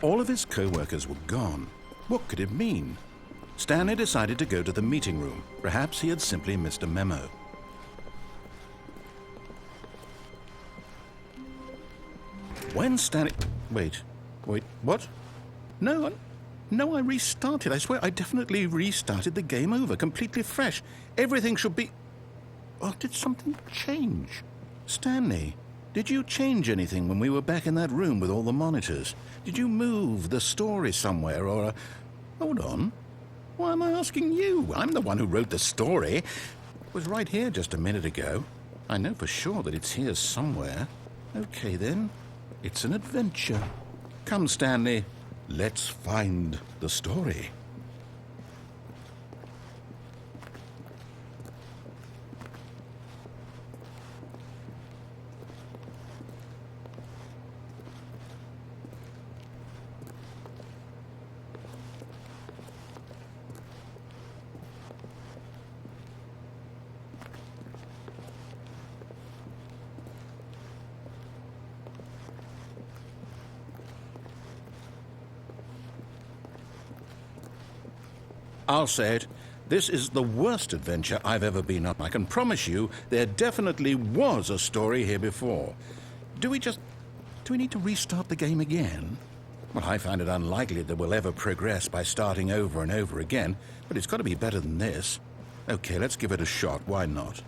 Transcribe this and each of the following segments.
All of his co-workers were gone. What could it mean? Stanley decided to go to the meeting room. Perhaps he had simply missed a memo. When Stanley... Wait, what? No, I restarted. I swear I definitely restarted the game over, completely fresh. Everything should be... Oh, did something change? Stanley, did you change anything when we were back in that room with all the monitors? Did you move the story somewhere or... Hold on. Why am I asking you? I'm the one who wrote the story. It was right here just a minute ago. I know for sure that it's here somewhere. Okay, then. It's an adventure. Come, Stanley. Let's find the story. I'll say it. This is the worst adventure I've ever been on. I can promise you there definitely was a story here before. Do we need to restart the game again? Well, I find it unlikely that we'll ever progress by starting over and over again, but it's got to be better than this. Okay, let's give it a shot. Why not?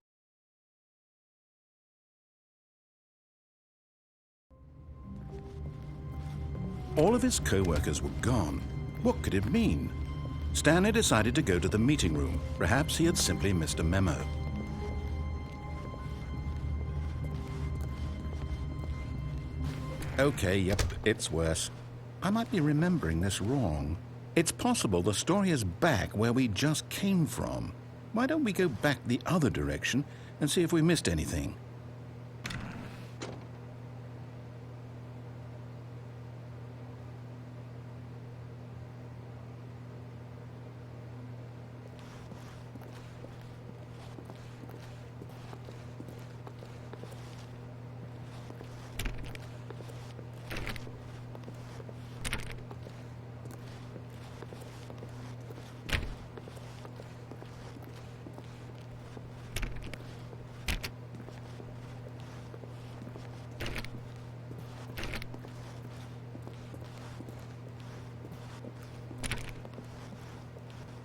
All of his co-workers were gone. What could it mean? Stanley decided to go to the meeting room. Perhaps he had simply missed a memo. Okay, yep, it's worse. I might be remembering this wrong. It's possible the story is back where we just came from. Why don't we go back the other direction and see if we missed anything?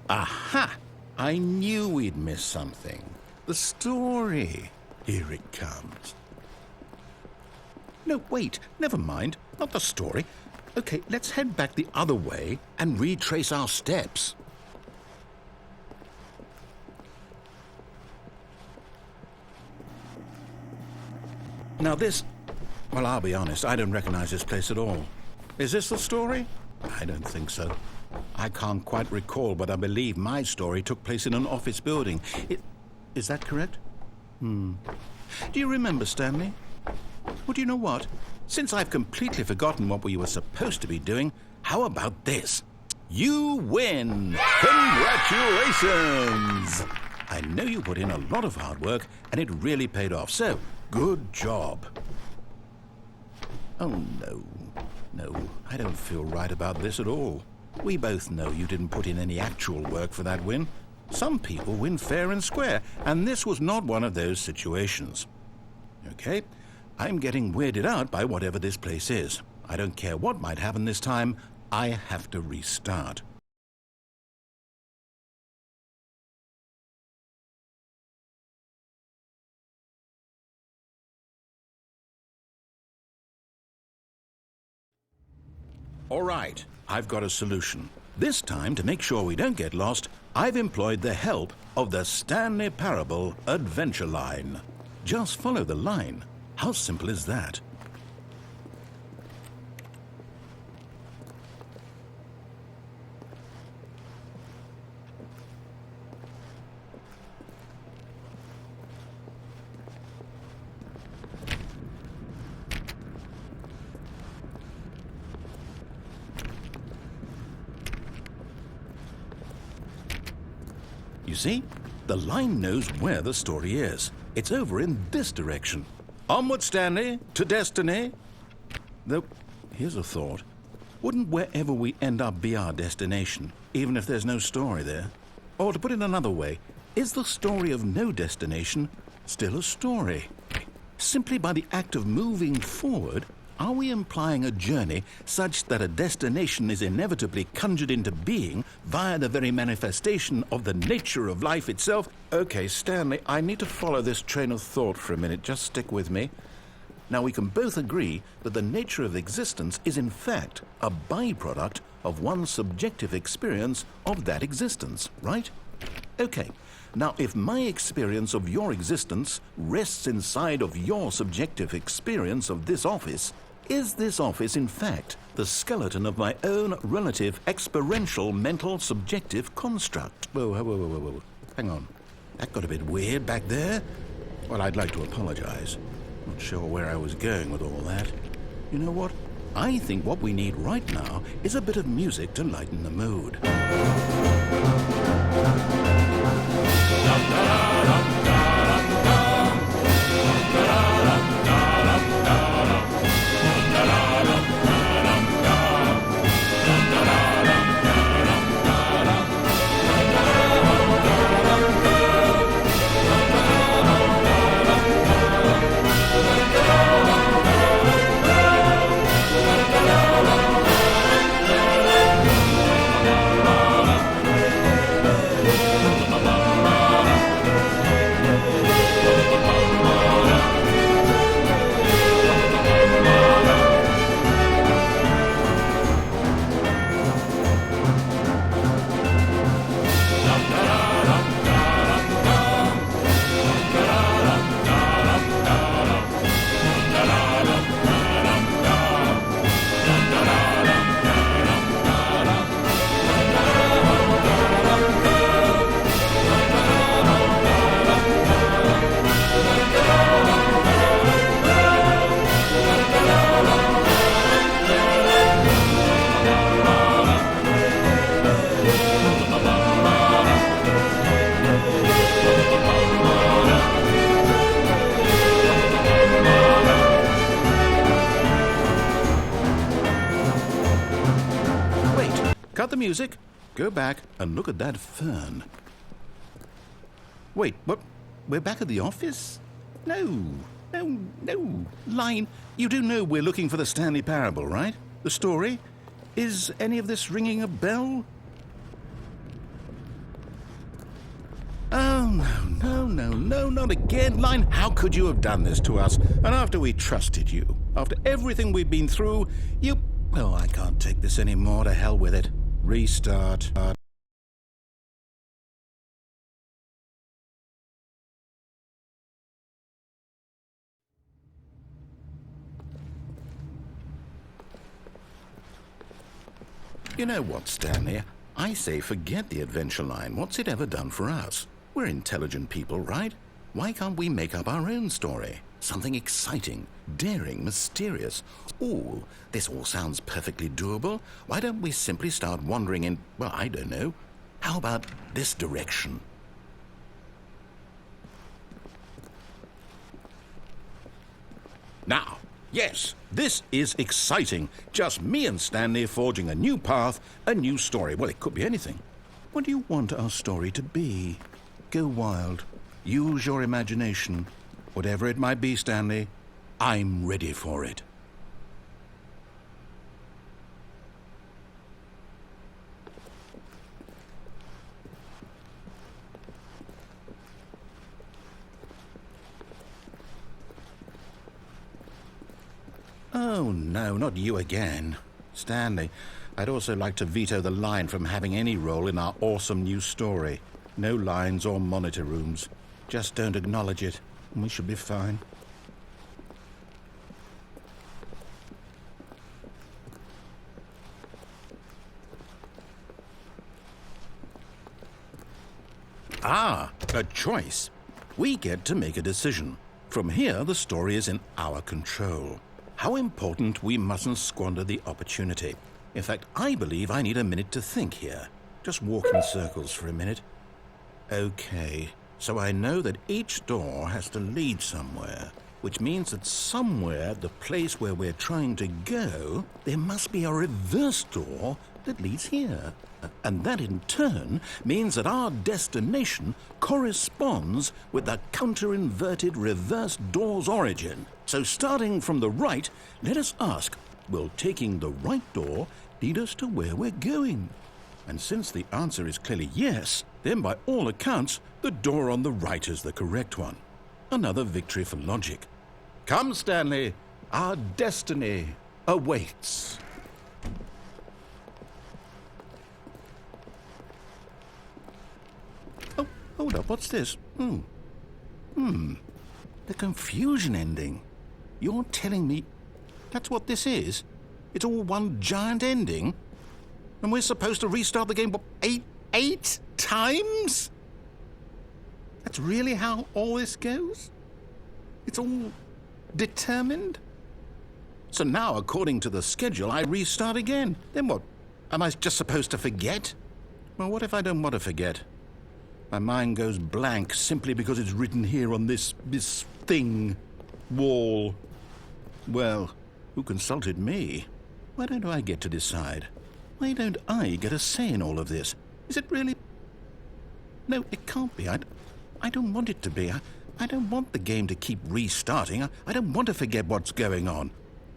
Aha! I knew we'd miss something. The story. Here it comes. No, wait. Never mind. Not the story. Okay, let's head back the other way and retrace our steps. Now this... Well, I'll be honest. I don't recognize this place at all. Is this the story? I don't think so. I can't quite recall, but I believe my story took place in an office building. Is that correct? Do you remember, Stanley? Well, do you know what? Since I've completely forgotten what we were supposed to be doing, how about this? You win! Congratulations! I know you put in a lot of hard work, and it really paid off, so good job. Oh, no. No, I don't feel right about this at all. We both know you didn't put in any actual work for that win. Some people win fair and square, and this was not one of those situations. Okay, I'm getting weirded out by whatever this place is. I don't care what might happen this time. I have to restart. All right, I've got a solution. This time, to make sure we don't get lost, I've employed the help of the Stanley Parable Adventure Line. Just follow the line. How simple is that? You see, the line knows where the story is. It's over in this direction. Onward, Stanley, to destiny. Though, here's a thought. Wouldn't wherever we end up be our destination, even if there's no story there? Or to put it another way, is the story of no destination still a story? Simply by the act of moving forward, are we implying a journey such that a destination is inevitably conjured into being via the very manifestation of the nature of life itself? Okay, Stanley, I need to follow this train of thought for a minute. Just stick with me. Now, we can both agree that the nature of existence is in fact a byproduct of one's subjective experience of that existence, right? Okay. Now, if my experience of your existence rests inside of your subjective experience of this office, is this office, in fact, the skeleton of my own relative experiential mental subjective construct? Whoa. Hang on. That got a bit weird back there. Well, I'd like to apologize. Not sure where I was going with all that. You know what? I think what we need right now is a bit of music to lighten the mood. Cut the music, go back and look at that fern. Wait, what? We're back at the office? No. Line, you do know we're looking for the Stanley Parable, right? The story? Is any of this ringing a bell? Oh, no, not again. Line, how could you have done this to us? And after we trusted you, after everything we've been through, you... Oh, I can't take this anymore. To hell with it. Restart. You know what, Stanley? I say forget the adventure line. What's it ever done for us? We're intelligent people, right? Why can't we make up our own story? Something exciting, daring, mysterious. Ooh, this all sounds perfectly doable. Why don't we simply start wandering in, well, I don't know. How about this direction? Now, yes, this is exciting. Just me and Stanley forging a new path, a new story. Well, it could be anything. What do you want our story to be? Go wild. Use your imagination. Whatever it might be, Stanley, I'm ready for it. Oh, no, not you again. Stanley, I'd also like to veto the line from having any role in our awesome new story. No lines or monitor rooms. Just don't acknowledge it, and we should be fine. Ah, a choice. We get to make a decision. From here, the story is in our control. How important we mustn't squander the opportunity. In fact, I believe I need a minute to think here. Just walk in circles for a minute. Okay, so I know that each door has to lead somewhere. which means that somewhere at the place where we're trying to go, there must be a reverse door that leads here. And that in turn means that our destination corresponds with the counter-inverted reverse door's origin. So starting from the right, let us ask, will taking the right door lead us to where we're going? And since the answer is clearly yes, then by all accounts, the door on the right is the correct one. Another victory for logic. Come, Stanley, our destiny awaits. Oh, hold up, what's this? The confusion ending. You're telling me that's what this is? It's all one giant ending? And we're supposed to restart the game, what, eight times? That's really how all this goes? It's all determined? So now, according to the schedule, I restart again. Then what? Am I just supposed to forget? Well, what if I don't want to forget? My mind goes blank simply because it's written here on this thing, wall. Well, who consulted me? Why don't I get to decide? Why don't I get a say in all of this? Is it really? No, it can't be. I don't want it to be. I don't want the game to keep restarting. I don't want to forget what's going on.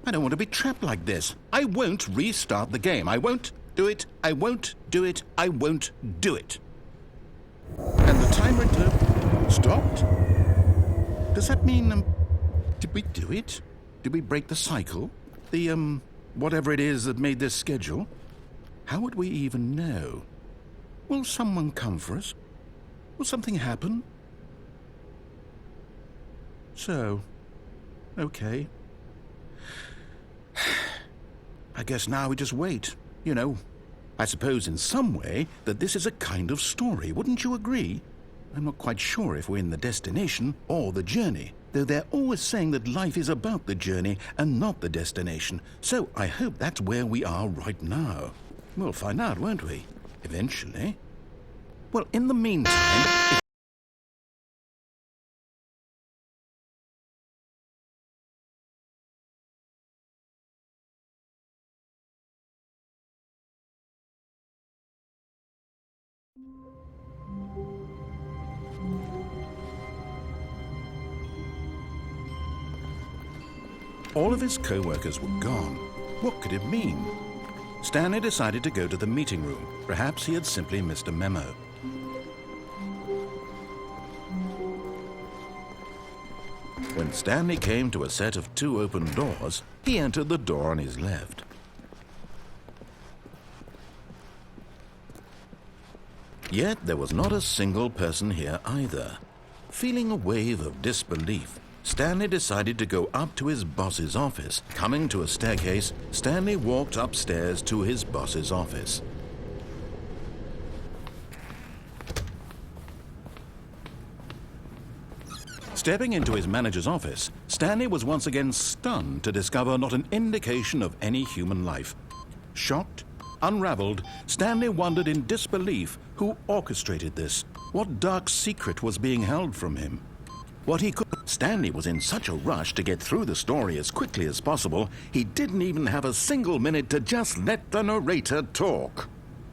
I don't want to be trapped like this. I won't restart the game. I won't do it. I won't do it. I won't do it. And the timer stopped? Does that mean, did we do it? Did we break the cycle? The, whatever it is that made this schedule? How would we even know? Will someone come for us? Will something happen? So, okay. I guess now we just wait, you know. I suppose in some way that this is a kind of story, wouldn't you agree? I'm not quite sure if we're in the destination or the journey, though they're always saying that life is about the journey and not the destination, so I hope that's where we are right now. We'll find out, won't we? Eventually. Well, in the meantime... All of his co-workers were gone. What could it mean? Stanley decided to go to the meeting room. Perhaps he had simply missed a memo. When Stanley came to a set of 2 open doors, he entered the door on his left. Yet there was not a single person here either. Feeling a wave of disbelief, Stanley decided to go up to his boss's office. Coming to a staircase, Stanley walked upstairs to his boss's office. Stepping into his manager's office, Stanley was once again stunned to discover not an indication of any human life. Shocked, unraveled, Stanley wondered in disbelief who orchestrated this. What dark secret was being held from him? What he could... Stanley was in such a rush to get through the story as quickly as possible, he didn't even have a single minute to just let the narrator talk.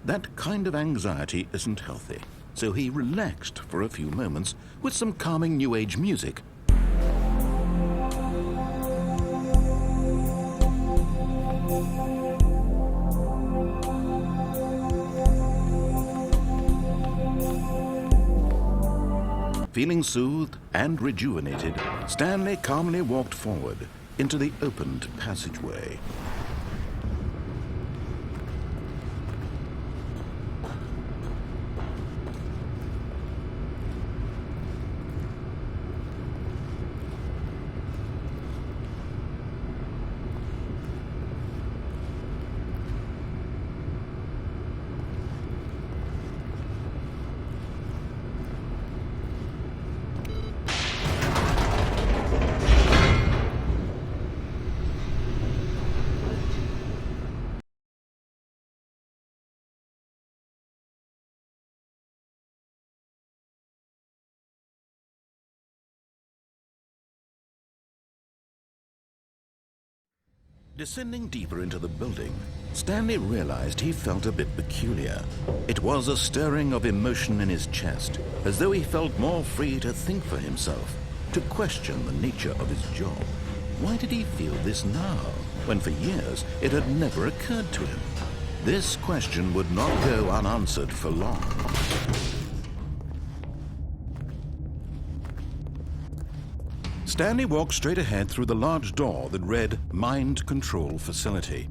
That kind of anxiety isn't healthy, so he relaxed for a few moments with some calming New Age music. Feeling soothed and rejuvenated, Stanley calmly walked forward into the opened passageway. Descending deeper into the building, Stanley realized he felt a bit peculiar. It was a stirring of emotion in his chest, as though he felt more free to think for himself, to question the nature of his job. Why did he feel this now, when for years it had never occurred to him? This question would not go unanswered for long. Stanley walked straight ahead through the large door that read Mind Control Facility.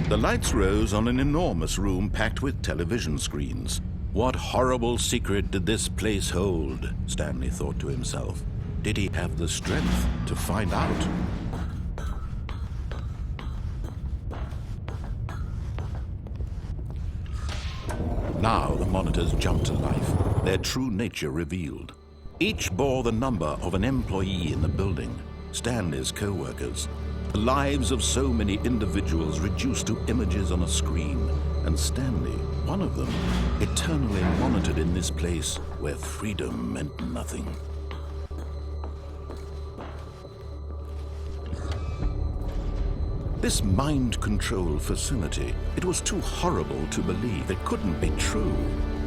The lights rose on an enormous room packed with television screens. What horrible secret did this place hold? Stanley thought to himself. Did he have the strength to find out? Now the monitors jumped to life, their true nature revealed. Each bore the number of an employee in the building, Stanley's co-workers. The lives of so many individuals reduced to images on a screen, and Stanley, one of them, eternally monitored in this place where freedom meant nothing. This mind control facility, it was too horrible to believe. It couldn't be true.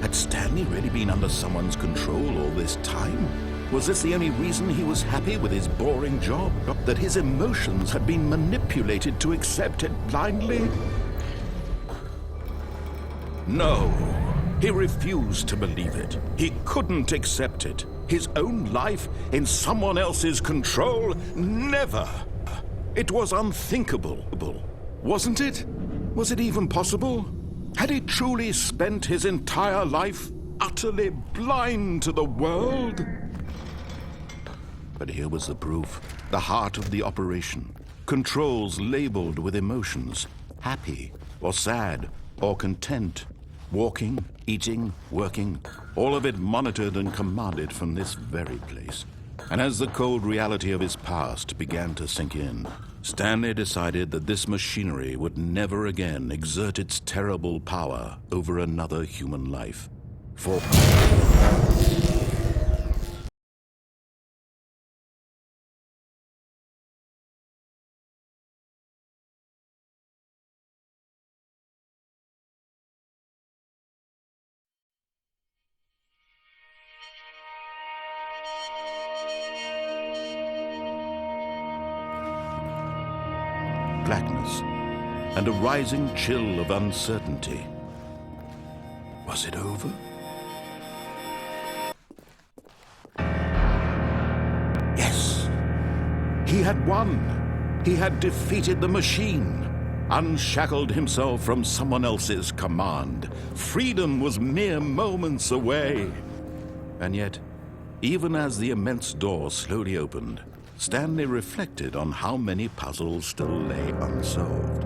Had Stanley really been under someone's control all this time? Was this the only reason he was happy with his boring job? That his emotions had been manipulated to accept it blindly? No, he refused to believe it. He couldn't accept it. His own life in someone else's control? Never! It was unthinkable, wasn't it? Was it even possible? Had he truly spent his entire life utterly blind to the world? But here was the proof, the heart of the operation. Controls labeled with emotions, happy or sad or content, walking, eating, working, all of it monitored and commanded from this very place. And as the cold reality of his past began to sink in, Stanley decided that this machinery would never again exert its terrible power over another human life. For blackness and a rising chill of uncertainty. Was it over? Yes! He had won! He had defeated the machine, unshackled himself from someone else's command. Freedom was mere moments away. And yet, even as the immense door slowly opened, Stanley reflected on how many puzzles still lay unsolved.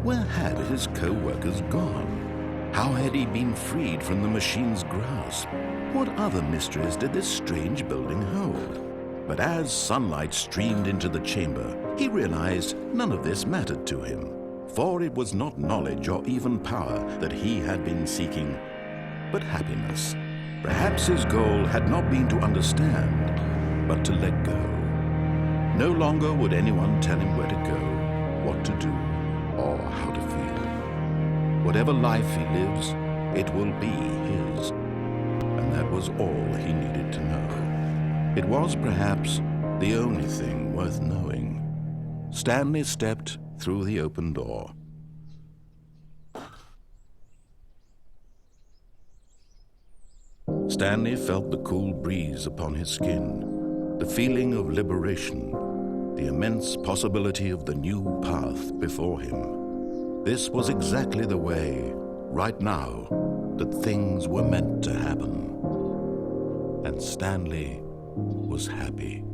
Where had his co-workers gone? How had he been freed from the machine's grasp? What other mysteries did this strange building hold? But as sunlight streamed into the chamber, he realized none of this mattered to him, for it was not knowledge or even power that he had been seeking, but happiness. Perhaps his goal had not been to understand, but to let go. No longer would anyone tell him where to go, what to do, or how to feel. Whatever life he lives, it will be his. And that was all he needed to know. It was perhaps the only thing worth knowing. Stanley stepped through the open door. Stanley felt the cool breeze upon his skin, the feeling of liberation, the immense possibility of the new path before him. This was exactly the way, right now, that things were meant to happen. And Stanley was happy.